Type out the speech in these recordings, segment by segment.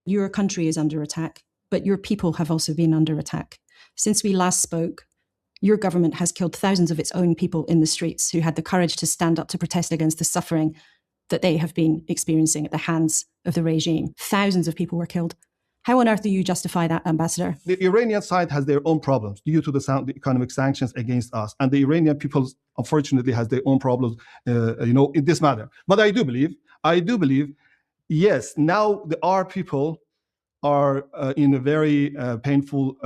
Your country is under attack, but your people have also been under attack. Since we last spoke, your government has killed thousands of its own people in the streets who had the courage to stand up to protest against the suffering that they have been experiencing at the hands of the regime. Thousands of people were killed. How on earth do you justify that, Ambassador? The Iranian side has their own problems due to the economic sanctions against us. And the Iranian people, unfortunately, has their own problems, in this matter. But I do believe, yes, now our people are in a very painful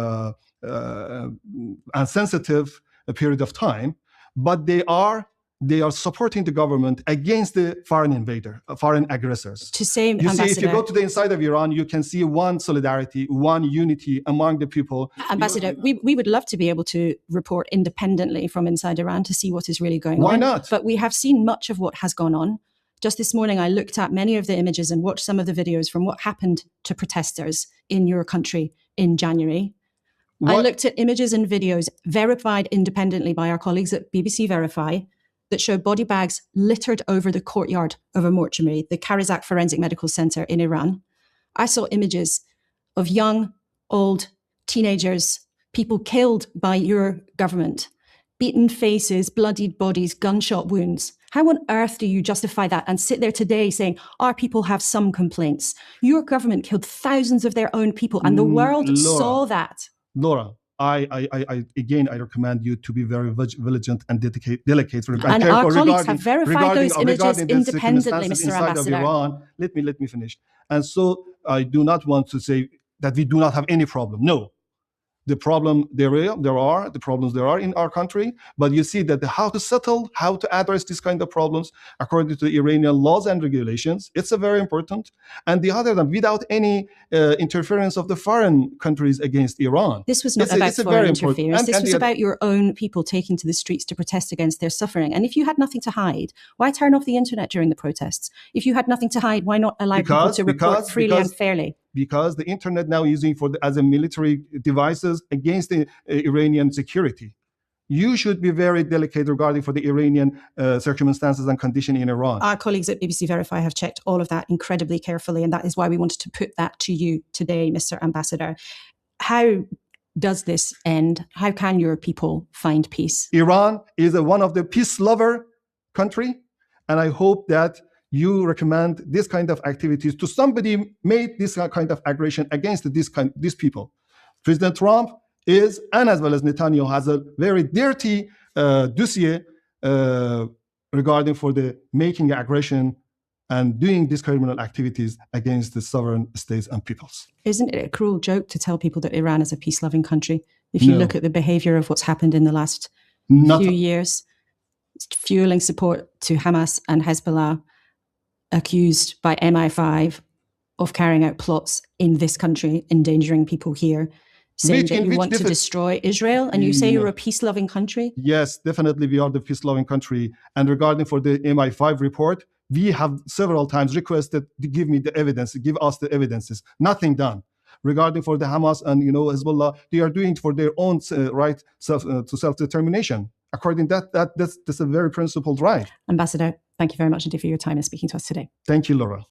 and sensitive period of time, but they are supporting the government against the foreign invader, foreign aggressors. To say, you see, if you go to the inside of Iran, you can see one solidarity, one unity among the people. Ambassador, we would love to be able to report independently from inside Iran to see what is really going on. Why not? But we have seen much of what has gone on. Just this morning, I looked at many of the images and watched some of the videos from what happened to protesters in your country in January. I looked at images and videos verified independently by our colleagues at BBC Verify that show body bags littered over the courtyard of a mortuary, the Karizak Forensic Medical Center in Iran. I saw images of young, old, teenagers, people killed by your government, beaten faces, bloodied bodies, gunshot wounds. How on earth do you justify that and sit there today saying our people have some complaints? Your government killed thousands of their own people and the world saw that. Laura, I recommend you to be very vigilant and delicate. And our colleagues have verified those images independently, Mr. Ambassador. Iran. Let me finish. And so I do not want to say that we do not have any problem. No. The problem there are in our country, but you see that how to address these kind of problems according to the Iranian laws and regulations, it's a very important. And the other than without any interference of the foreign countries against Iran. This was not about foreign interference. This was about your own people taking to the streets to protest against their suffering. And if you had nothing to hide, why turn off the internet during the protests? If you had nothing to hide, why not allow people to report freely and fairly? Because the internet now using as a military devices against the Iranian security. You should be very delicate regarding for the Iranian circumstances and condition in Iran. Our colleagues at BBC Verify have checked all of that incredibly carefully, and that is why we wanted to put that to you today, Mr. Ambassador. How does this end? How can your people find peace? Iran is one of the peace lover country, and I hope that you recommend this kind of activities to somebody made this kind of aggression against these people. President Trump is, and as well as Netanyahu, has a very dirty dossier regarding for the making aggression and doing these criminal activities against the sovereign states and peoples. Isn't it a cruel joke to tell people that Iran is a peace-loving country? If you look at the behavior of what's happened in the last few years, fueling support to Hamas and Hezbollah, accused by MI5 of carrying out plots in this country, endangering people here, saying that you want to destroy Israel, and you say you're a peace-loving country? Yes, definitely we are the peace-loving country. And regarding for the MI5 report, we have several times requested to give us the evidences. Nothing done. Regarding for the Hamas and Hezbollah, they are doing it for their own right to self-determination. According to that's a very principled right. Ambassador, thank you very much indeed for your time and speaking to us today. Thank you, Laura.